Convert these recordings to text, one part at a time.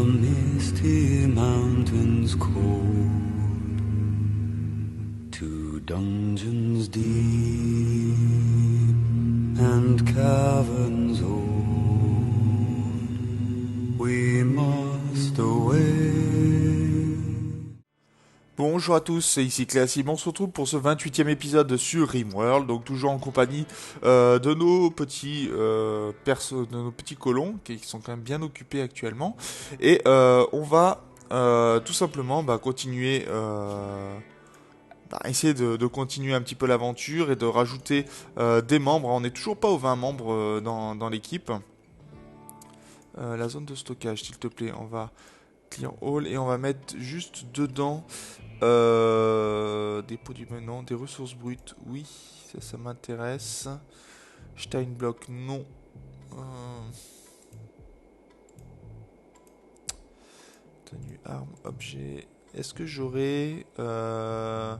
misty mountains cold, to dungeons deep and caverns old, we must away. Bonjour à tous, c'est ici Cléacy. On se retrouve pour ce 28e épisode sur RimWorld, donc toujours en compagnie de nos petits de nos petits colons qui sont quand même bien occupés actuellement. Et on va tout simplement continuer, essayer de continuer un petit peu l'aventure et de rajouter des membres. On n'est toujours pas aux 20 membres dans l'équipe. La zone de stockage, s'il te plaît, on va clear all et on va mettre juste dedans dépôt du menant, des ressources brutes, oui, ça m'intéresse. Steinblock, non. Tenue, arme, objet. Est-ce que j'aurai dans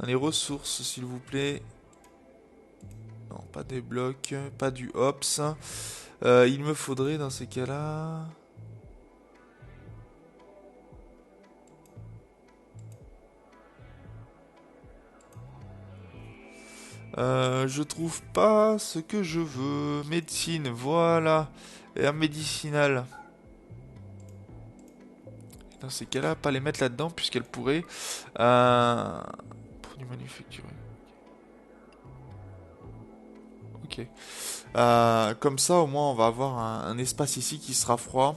les ressources, s'il vous plaît? Non, pas des blocs, pas du Ops. Il me faudrait dans ces cas-là. Je trouve pas ce que je veux. Médecine, voilà. Herbe médicinale. Dans ces cas-là, pas les mettre là-dedans puisqu'elles pourraient. Produits manufacturés. Ok. Comme ça, au moins, on va avoir un espace ici qui sera froid.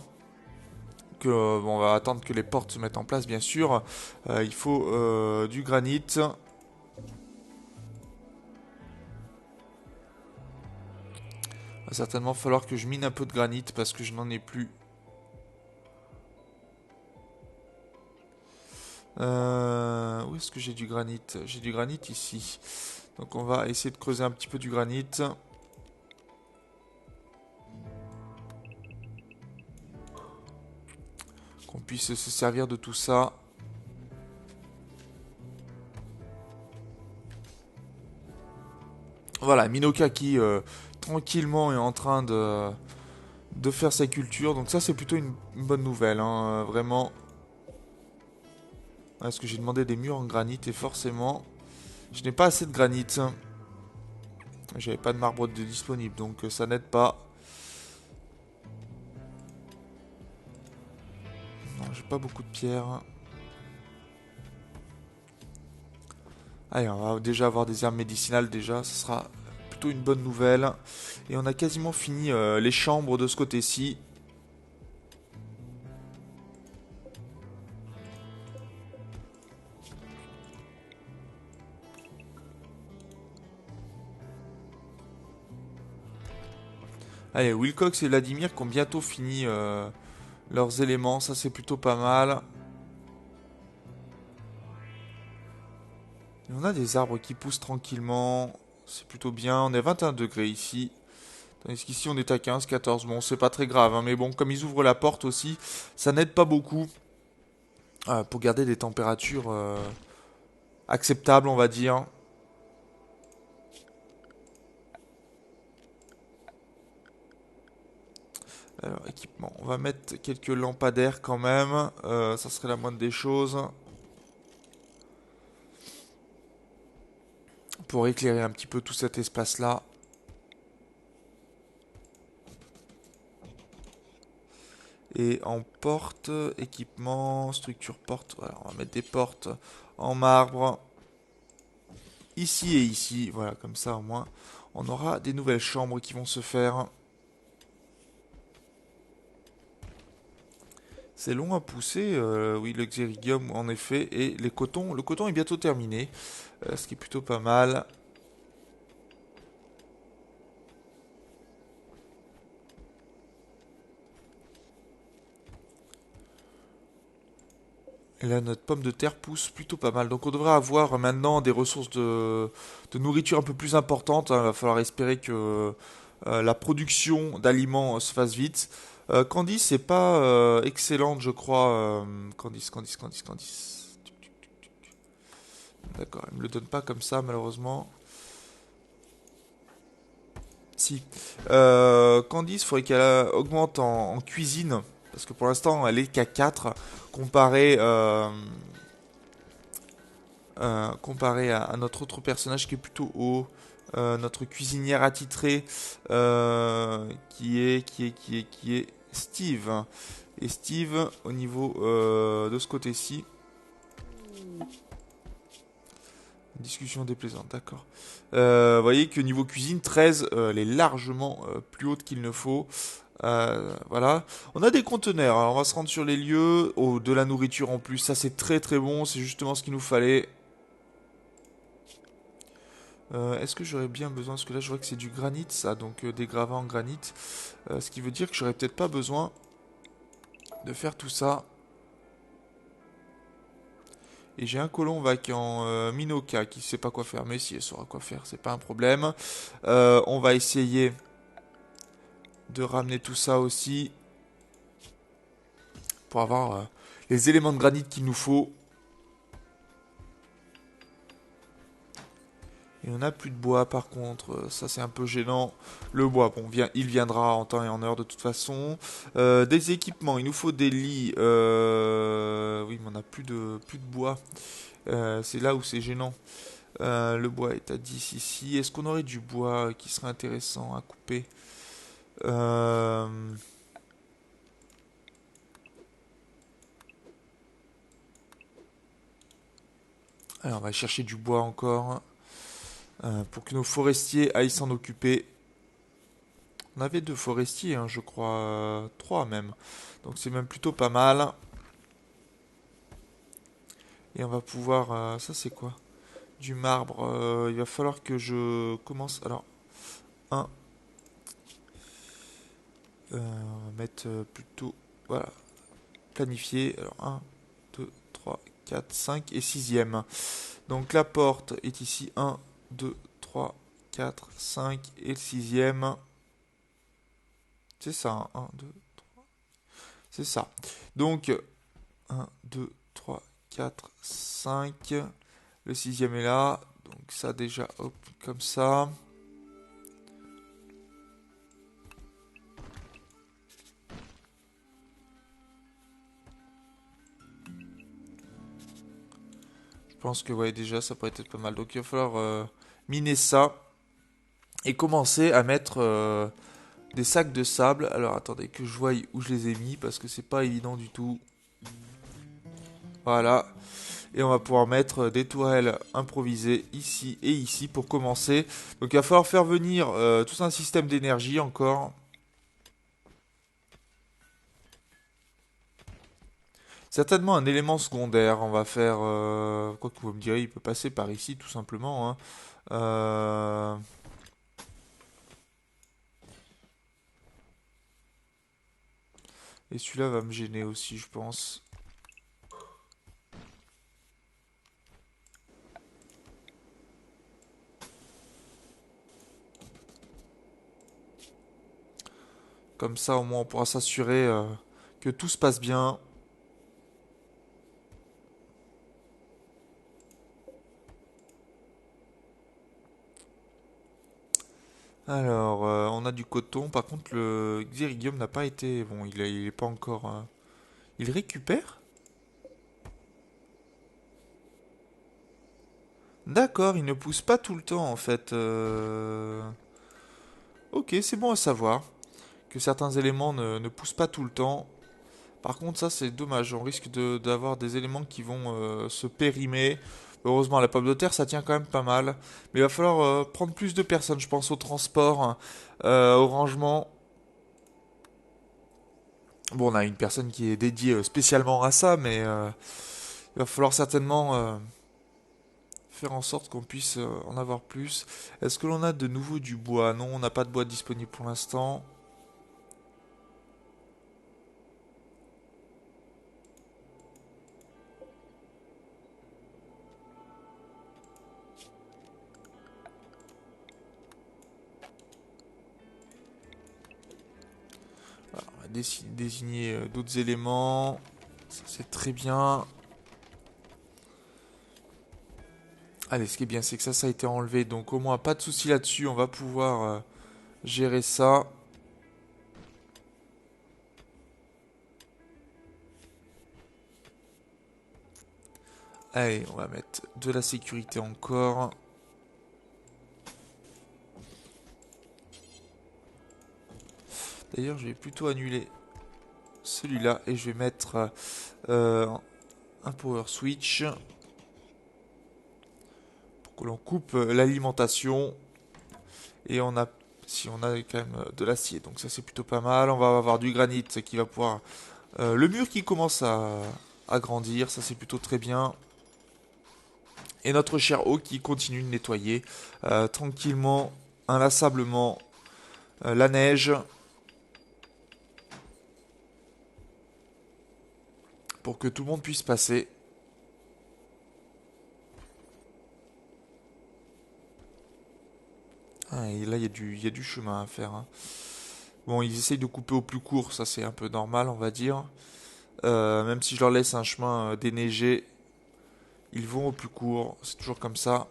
On va attendre que les portes se mettent en place, bien sûr. Il faut du granit. Il va certainement falloir que je mine un peu de granit parce que je n'en ai plus. Où est-ce que j'ai du granit? J'ai du granit ici. Donc on va essayer de creuser un petit peu du granit. Qu'on puisse se servir de tout ça. Voilà, Minoka qui tranquillement est en train de faire sa culture. Donc ça c'est plutôt une bonne nouvelle, hein, vraiment. Est-ce que j'ai demandé des murs en granit et forcément je n'ai pas assez de granit. J'avais pas de marbre de disponible donc ça n'aide pas. Non, j'ai pas beaucoup de pierres. Allez, on va déjà avoir des herbes médicinales déjà, ce sera plutôt une bonne nouvelle. Et on a quasiment fini les chambres de ce côté-ci. Allez, Wilcox et Vladimir qui ont bientôt fini leurs éléments, ça c'est plutôt pas mal. Et on a des arbres qui poussent tranquillement, c'est plutôt bien. On est à 21 degrés ici. Tandis qu'ici on est à 15, 14. Bon, c'est pas très grave, hein, mais bon, comme ils ouvrent la porte aussi, ça n'aide pas beaucoup pour garder des températures acceptables, on va dire. Alors, équipement, on va mettre quelques lampadaires quand même. Ça serait la moindre des choses. Pour éclairer un petit peu tout cet espace-là. Et en porte, équipement, structure porte. Voilà, on va mettre des portes en marbre. Ici et ici. Voilà, comme ça au moins, on aura des nouvelles chambres qui vont se faire. C'est long à pousser, oui, le xérigium en effet, et le coton est bientôt terminé, ce qui est plutôt pas mal. Et là, notre pomme de terre pousse plutôt pas mal, donc on devrait avoir maintenant des ressources de nourriture un peu plus importantes, hein. Il va falloir espérer que la production d'aliments se fasse vite. Candice, c'est pas excellente, je crois. Candice. D'accord, elle me le donne pas comme ça, malheureusement. Si. Candice, il faudrait qu'elle augmente en cuisine. Parce que pour l'instant, elle est qu'à 4 comparé, comparé à notre autre personnage qui est plutôt haut. Notre cuisinière attitrée qui est Steve. Et Steve, au niveau de ce côté-ci, discussion déplaisante, d'accord. Vous voyez que niveau cuisine, 13, elle est largement plus haute qu'il ne faut. Voilà. On a des conteneurs, alors on va se rendre sur les lieux. Oh, de la nourriture en plus, ça c'est très très bon, c'est justement ce qu'il nous fallait. Est-ce que j'aurais bien besoin, parce que là je vois que c'est du granit ça, donc des gravats en granit. Ce qui veut dire que j'aurais peut-être pas besoin de faire tout ça. Et j'ai un colon vacant, Minoka, qui sait pas quoi faire, mais si elle saura quoi faire, c'est pas un problème. On va essayer de ramener tout ça aussi pour avoir les éléments de granit qu'il nous faut. Et on n'a plus de bois par contre, ça c'est un peu gênant. Le bois, bon, il viendra en temps et en heure de toute façon. Des équipements, il nous faut des lits. Oui, mais on n'a plus de bois. C'est là où c'est gênant. Le bois est à 10 ici. Est-ce qu'on aurait du bois qui serait intéressant à couper? Alors on va chercher du bois encore. Pour que nos forestiers aillent s'en occuper. On avait 2 forestiers, hein, je crois. 3 même. Donc c'est même plutôt pas mal. Et on va pouvoir... ça c'est quoi? Du marbre. Il va falloir que je commence... Alors, un. On va mettre plutôt... Voilà. Planifier. Alors, un, 2, 3, 4, 5 et sixième. Donc la porte est ici. 1, 2, 3, 4, 5 et le sixième. C'est ça, 1, 2, c'est ça. Donc, 1, 2, 3, 4, 5. Le sixième est là. Donc ça déjà, hop, comme ça. Je pense que ouais, déjà ça pourrait être pas mal. Donc il va falloir miner ça et commencer à mettre des sacs de sable. Alors attendez que je voie où je les ai mis parce que c'est pas évident du tout. Voilà. Et on va pouvoir mettre des tourelles improvisées ici et ici pour commencer. Donc il va falloir faire venir tout un système d'énergie encore. Certainement un élément secondaire. On va faire... quoi que vous me direz, il peut passer par ici tout simplement. Hein. Et celui-là va me gêner aussi, je pense. Comme ça, au moins, on pourra s'assurer que tout se passe bien. Alors, on a du coton. Par contre, le xérigium n'a pas été... Bon, il est pas encore... Il récupère? D'accord, il ne pousse pas tout le temps, en fait. Ok, c'est bon à savoir. Que certains éléments ne poussent pas tout le temps. Par contre, ça, c'est dommage. On risque d'avoir des éléments qui vont se périmer. Heureusement, la pomme de terre, ça tient quand même pas mal. Mais il va falloir prendre plus de personnes, je pense, au transport, au rangement. Bon, on a une personne qui est dédiée spécialement à ça, mais il va falloir certainement faire en sorte qu'on puisse en avoir plus. Est-ce que l'on a de nouveau du bois? Non, on n'a pas de bois disponible pour l'instant. Voilà, on va désigner d'autres éléments. Ça, c'est très bien. Allez, ce qui est bien, c'est que ça a été enlevé. Donc au moins, pas de souci là-dessus. On va pouvoir gérer ça. Allez, on va mettre de la sécurité encore. D'ailleurs, je vais plutôt annuler celui-là et je vais mettre un power switch pour que l'on coupe l'alimentation. Et on a, si on a quand même de l'acier, donc ça c'est plutôt pas mal. On va avoir du granit qui va pouvoir... le mur qui commence à grandir, ça c'est plutôt très bien. Et notre cher eau qui continue de nettoyer tranquillement, inlassablement la neige. Pour que tout le monde puisse passer. Ah, et là, il y a du chemin à faire. Hein. Bon, ils essayent de couper au plus court, ça c'est un peu normal, on va dire. Même si je leur laisse un chemin déneigé, ils vont au plus court, c'est toujours comme ça.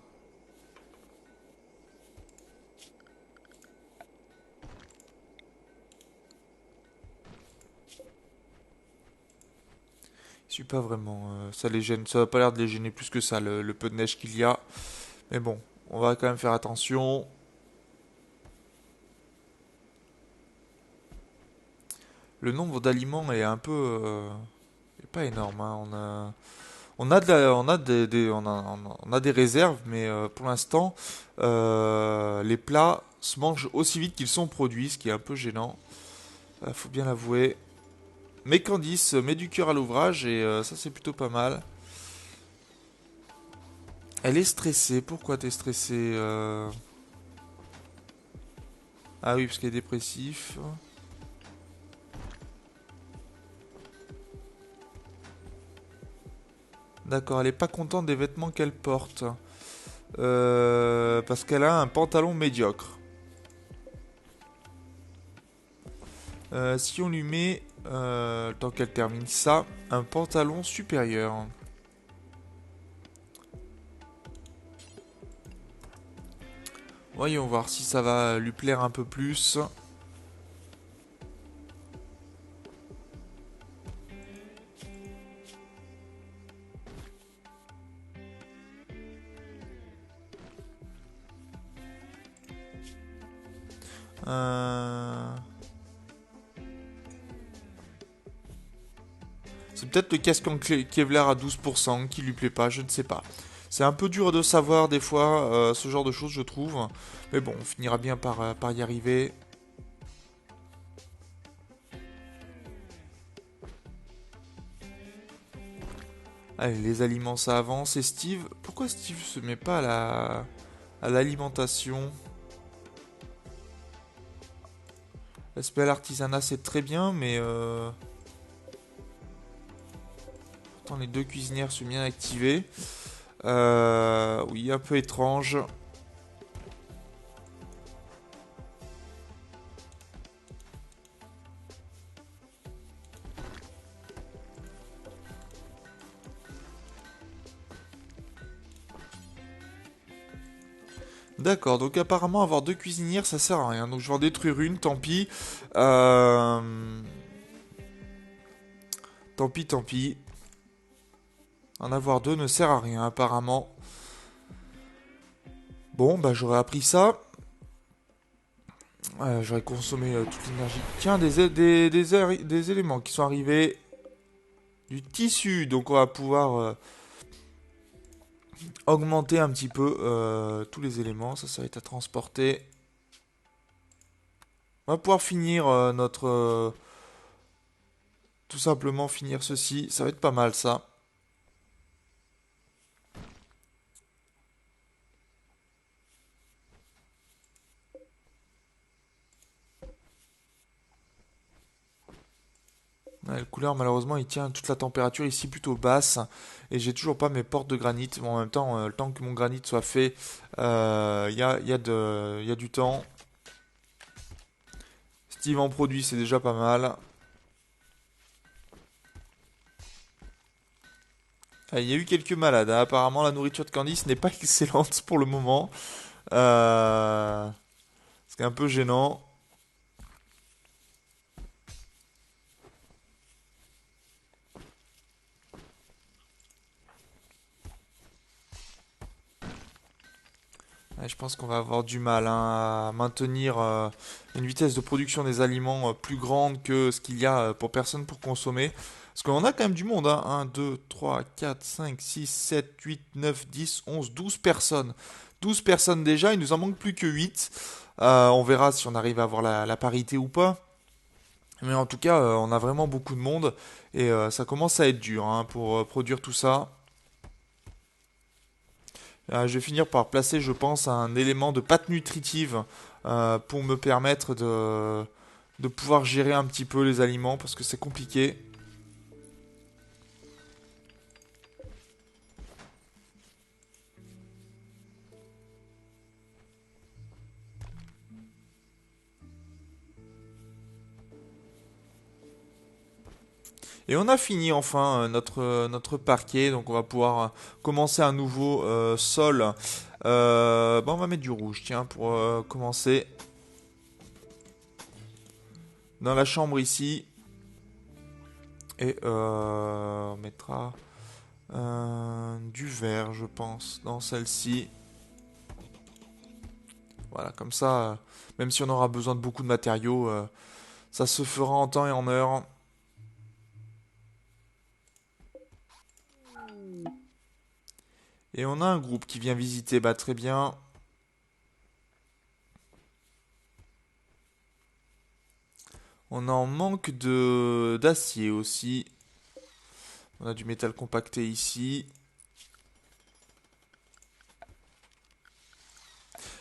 Je suis pas vraiment, ça les gêne, ça va pas l'air de les gêner plus que ça, le peu de neige qu'il y a. Mais bon, on va quand même faire attention. Le nombre d'aliments est un peu, est pas énorme. Hein. On a, on a on a des réserves, mais pour l'instant, les plats se mangent aussi vite qu'ils sont produits, ce qui est un peu gênant. Faut bien l'avouer. Mais Candice met du cœur à l'ouvrage et ça c'est plutôt pas mal. Elle est stressée. Pourquoi t'es stressée Ah oui, parce qu'elle est dépressif. D'accord, elle est pas contente des vêtements qu'elle porte. Parce qu'elle a un pantalon médiocre. Si on lui met, tant qu'elle termine ça, un pantalon supérieur. Voyons voir si ça va lui plaire un peu plus. Euh... C'est peut-être le casque en Kevlar à 12% qui lui plaît pas, je ne sais pas. C'est un peu dur de savoir des fois ce genre de choses, je trouve. Mais bon, on finira bien par y arriver. Allez, les aliments, ça avance. Et Steve, pourquoi Steve se met pas à l'alimentation? L'aspect à l'artisanat, c'est très bien, mais pourtant les deux cuisinières sont bien activées. Oui, un peu étrange. D'accord, donc apparemment avoir deux cuisinières ça sert à rien. Donc je vais en détruire une, tant pis. Euh... Tant pis, tant pis. En avoir deux ne sert à rien apparemment. Bon, bah j'aurais appris ça. J'aurais consommé toute l'énergie. Tiens, des éléments qui sont arrivés. Du tissu, donc on va pouvoir augmenter un petit peu tous les éléments. Ça va être à transporter. On va pouvoir finir notre... tout simplement finir ceci. Ça va être pas mal ça. Ouais, le couleur, malheureusement, il tient toute la température ici plutôt basse. Et j'ai toujours pas mes portes de granit. Bon, en même temps, le temps que mon granit soit fait, il y a du temps. Steve en produit, c'est déjà pas mal. Ah, il y a eu quelques malades. Hein. Apparemment, la nourriture de Candice n'est pas excellente pour le moment. Euh, C'est un peu gênant. Ouais, je pense qu'on va avoir du mal hein, à maintenir une vitesse de production des aliments plus grande que ce qu'il y a pour personne pour consommer. Parce qu'on a quand même du monde, hein. 1, 2, 3, 4, 5, 6, 7, 8, 9, 10, 11, 12 personnes. 12 personnes déjà, il nous en manque plus que 8. On verra si on arrive à avoir la parité ou pas. Mais en tout cas, on a vraiment beaucoup de monde et ça commence à être dur hein, pour produire tout ça. Je vais finir par placer, je pense, un élément de pâte nutritive pour me permettre de pouvoir gérer un petit peu les aliments parce que c'est compliqué. Et on a fini enfin notre parquet, donc on va pouvoir commencer un nouveau sol. On va mettre du rouge, tiens, pour commencer. Dans la chambre ici. Et on mettra du vert, je pense, dans celle-ci. Voilà, comme ça, même si on aura besoin de beaucoup de matériaux, ça se fera en temps et en heure. Et on a un groupe qui vient visiter, bah très bien. On en manque de d'acier aussi. On a du métal compacté ici.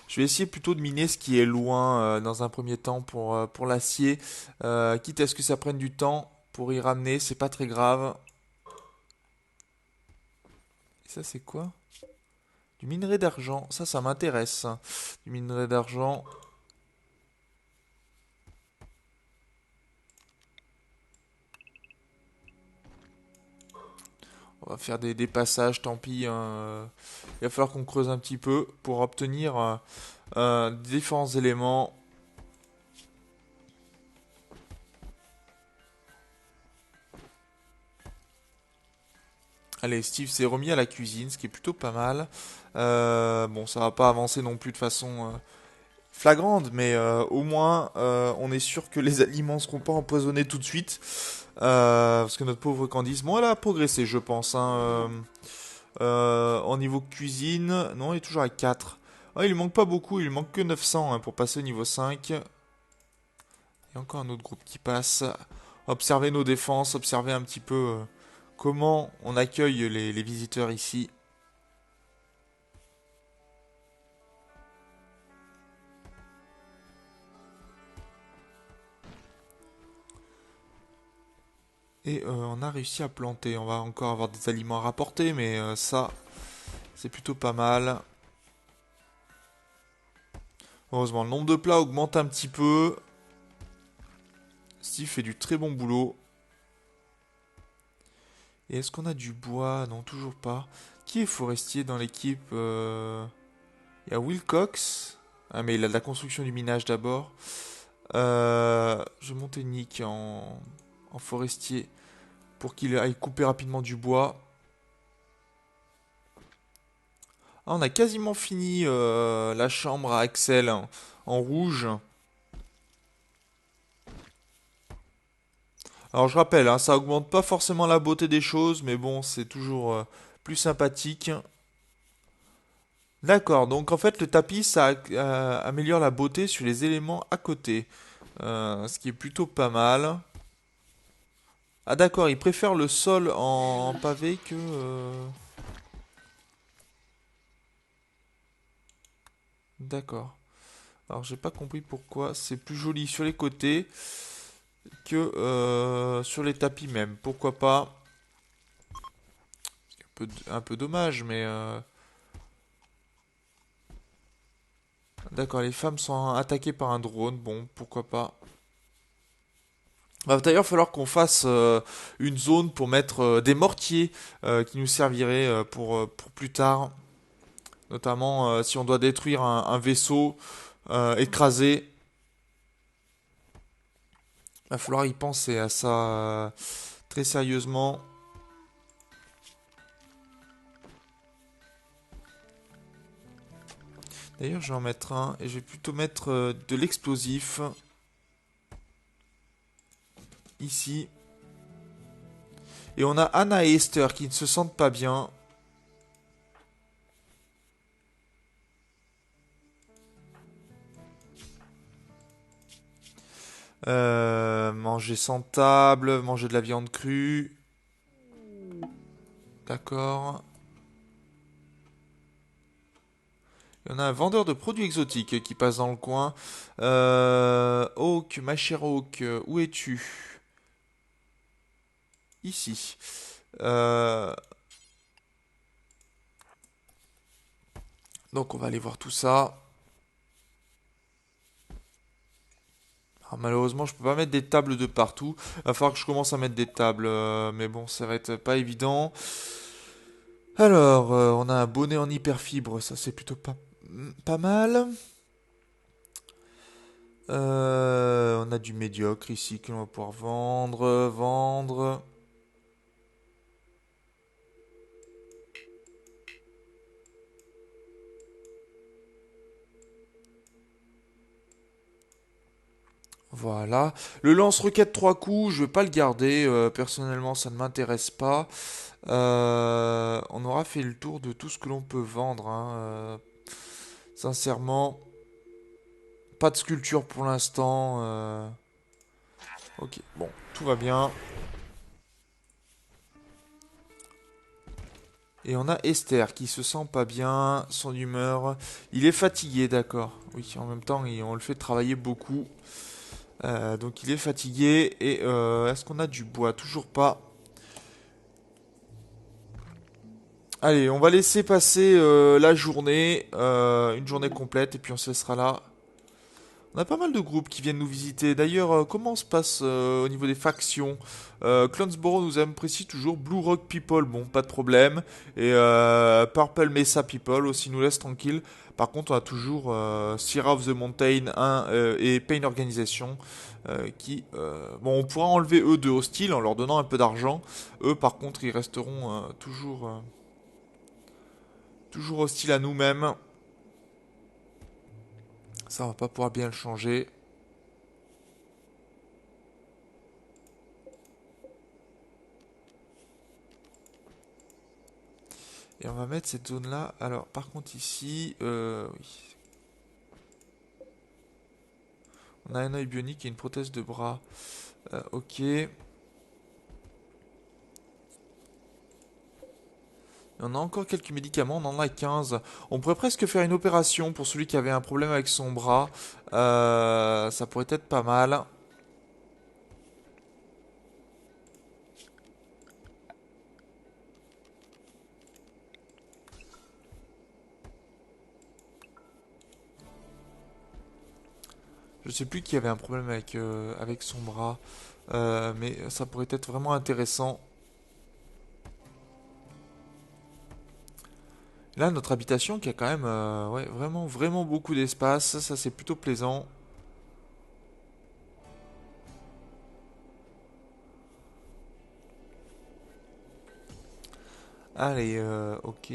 Je vais essayer plutôt de miner ce qui est loin dans un premier temps pour l'acier. Quitte à ce que ça prenne du temps pour y ramener, c'est pas très grave. Et ça c'est quoi? Du minerai d'argent, ça m'intéresse. Du minerai d'argent. On va faire des passages, tant pis, hein. Il va falloir qu'on creuse un petit peu pour obtenir différents éléments. Allez, Steve s'est remis à la cuisine, ce qui est plutôt pas mal. Bon, ça va pas avancer non plus de façon flagrante, mais au moins on est sûr que les aliments seront pas empoisonnés tout de suite. Parce que notre pauvre Candice, bon, elle a progressé, je pense. Hein, en niveau cuisine, non, il est toujours à 4. Ah, il lui manque pas beaucoup, il lui manque que 900 hein, pour passer au niveau 5. Il y a encore un autre groupe qui passe. Observer nos défenses, observer un petit peu comment on accueille les visiteurs ici. Et on a réussi à planter. On va encore avoir des aliments à rapporter, mais ça, c'est plutôt pas mal. Heureusement, le nombre de plats augmente un petit peu. Steve fait du très bon boulot. Et est-ce qu'on a du bois? Non, toujours pas. Qui est forestier dans l'équipe Il y a Wilcox. Ah, mais il a de la construction du minage d'abord. Je vais monter Nick en forestier pour qu'il aille couper rapidement du bois. Ah, on a quasiment fini la chambre à Axel en rouge. Alors je rappelle, hein, ça augmente pas forcément la beauté des choses, mais bon, c'est toujours plus sympathique. D'accord, donc en fait le tapis ça améliore la beauté sur les éléments à côté. Ce qui est plutôt pas mal. Ah d'accord, il préfère le sol en pavé que... D'accord. Alors j'ai pas compris pourquoi c'est plus joli sur les côtés que sur les tapis même. Pourquoi pas? Un peu dommage, mais... D'accord, les femmes sont attaquées par un drone. Bon, pourquoi pas. Va d'ailleurs falloir qu'on fasse une zone pour mettre des mortiers qui nous serviraient pour plus tard. Notamment si on doit détruire un vaisseau écrasé. Va falloir y penser à ça très sérieusement. D'ailleurs, je vais en mettre un et je vais plutôt mettre de l'explosif ici. Et on a Anna et Esther qui ne se sentent pas bien. Manger sans table, manger de la viande crue. D'accord. Il y en a un vendeur de produits exotiques qui passe dans le coin. Hawk, ma chère Hawk, où es-tu? Ici. Euh, donc on va aller voir tout ça. Alors, malheureusement, je peux pas mettre des tables de partout. Il va falloir que je commence à mettre des tables, mais bon, ça va être pas évident. Alors, on a un bonnet en hyperfibre, ça c'est plutôt pas mal. On a du médiocre ici que l'on va pouvoir vendre. Voilà. Le lance-roquette 3 coups, je vais pas le garder. Personnellement, ça ne m'intéresse pas. On aura fait le tour de tout ce que l'on peut vendre, hein. Sincèrement, pas de sculpture pour l'instant. Ok, bon, tout va bien. Et on a Esther qui se sent pas bien, son humeur. Il est fatigué, d'accord. Oui, en même temps, on le fait travailler beaucoup. Donc il est fatigué. Et est-ce qu'on a du bois? Toujours pas. Allez, on va laisser passer la journée, une journée complète, et puis on se laissera là. On a pas mal de groupes qui viennent nous visiter. D'ailleurs, comment se passe au niveau des factions? Clonesboro nous apprécie toujours. Blue Rock People, bon, pas de problème. Et Purple Mesa People aussi nous laisse tranquille. Par contre, on a toujours Sierra of the Mountain 1 et Pain Organization qui... bon, on pourra enlever eux de hostile en leur donnant un peu d'argent. Eux, par contre, ils resteront toujours hostiles à nous-mêmes. Ça, on va pas pouvoir bien le changer. Et on va mettre cette zone-là. Alors, par contre, ici, oui. On a un œil bionique et une prothèse de bras. Ok. On a encore quelques médicaments, on en a 15. On pourrait presque faire une opération pour celui qui avait un problème avec son bras. Ça pourrait être pas mal. Je sais plus qui avait un problème avec son bras. Mais ça pourrait être vraiment intéressant. Là, notre habitation qui a quand même ouais, vraiment, vraiment beaucoup d'espace. Ça, c'est plutôt plaisant. Allez, ok.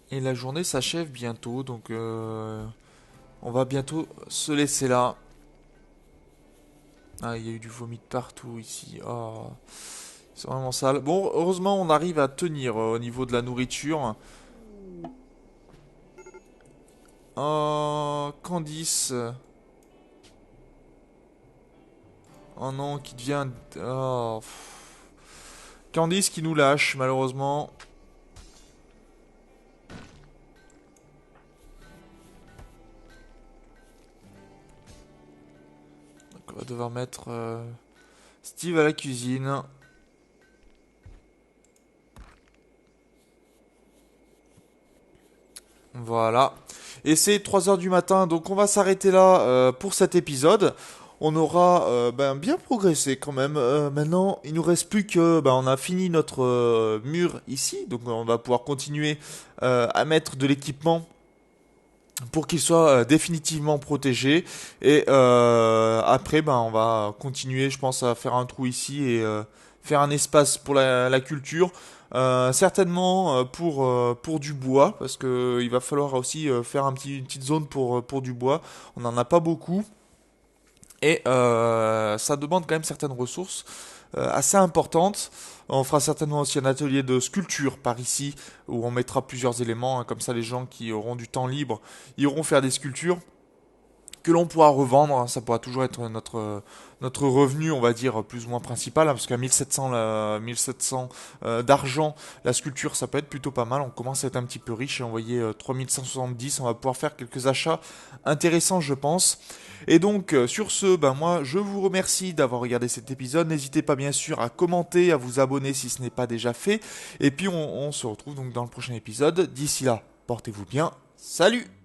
Et la journée s'achève bientôt, donc on va bientôt se laisser là. Ah, il y a eu du vomi de partout ici. Oh, c'est vraiment sale. Bon, heureusement, on arrive à tenir au niveau de la nourriture. Oh, Candice. Oh non, qui devient... Oh, Candice qui nous lâche, malheureusement. Donc, on va devoir mettre Steve à la cuisine. Voilà. Et c'est 3 heures du matin, donc on va s'arrêter là pour cet épisode. on aura bien progressé quand même. Maintenant, il nous reste plus que, on a fini notre mur ici, donc on va pouvoir continuer à mettre de l'équipement pour qu'il soit définitivement protégé. Et après, on va continuer, je pense, à faire un trou ici et faire un espace pour la culture. Certainement pour du bois, parce que il va falloir aussi faire une petite zone pour du bois. On n'en a pas beaucoup. Et ça demande quand même certaines ressources assez importantes. On fera certainement aussi un atelier de sculpture par ici, où on mettra plusieurs éléments, hein, comme ça les gens qui auront du temps libre iront faire des sculptures que l'on pourra revendre, hein. Ça pourra toujours être notre revenu, on va dire, plus ou moins principal, hein, parce qu'à 1700, 1700 d'argent, la sculpture, ça peut être plutôt pas mal. On commence à être un petit peu riche et on voyait 3170, on va pouvoir faire quelques achats intéressants, je pense. Et donc, sur ce, moi, je vous remercie d'avoir regardé cet épisode. N'hésitez pas, bien sûr, à commenter, à vous abonner si ce n'est pas déjà fait. Et puis, on se retrouve donc dans le prochain épisode. D'ici là, portez-vous bien. Salut!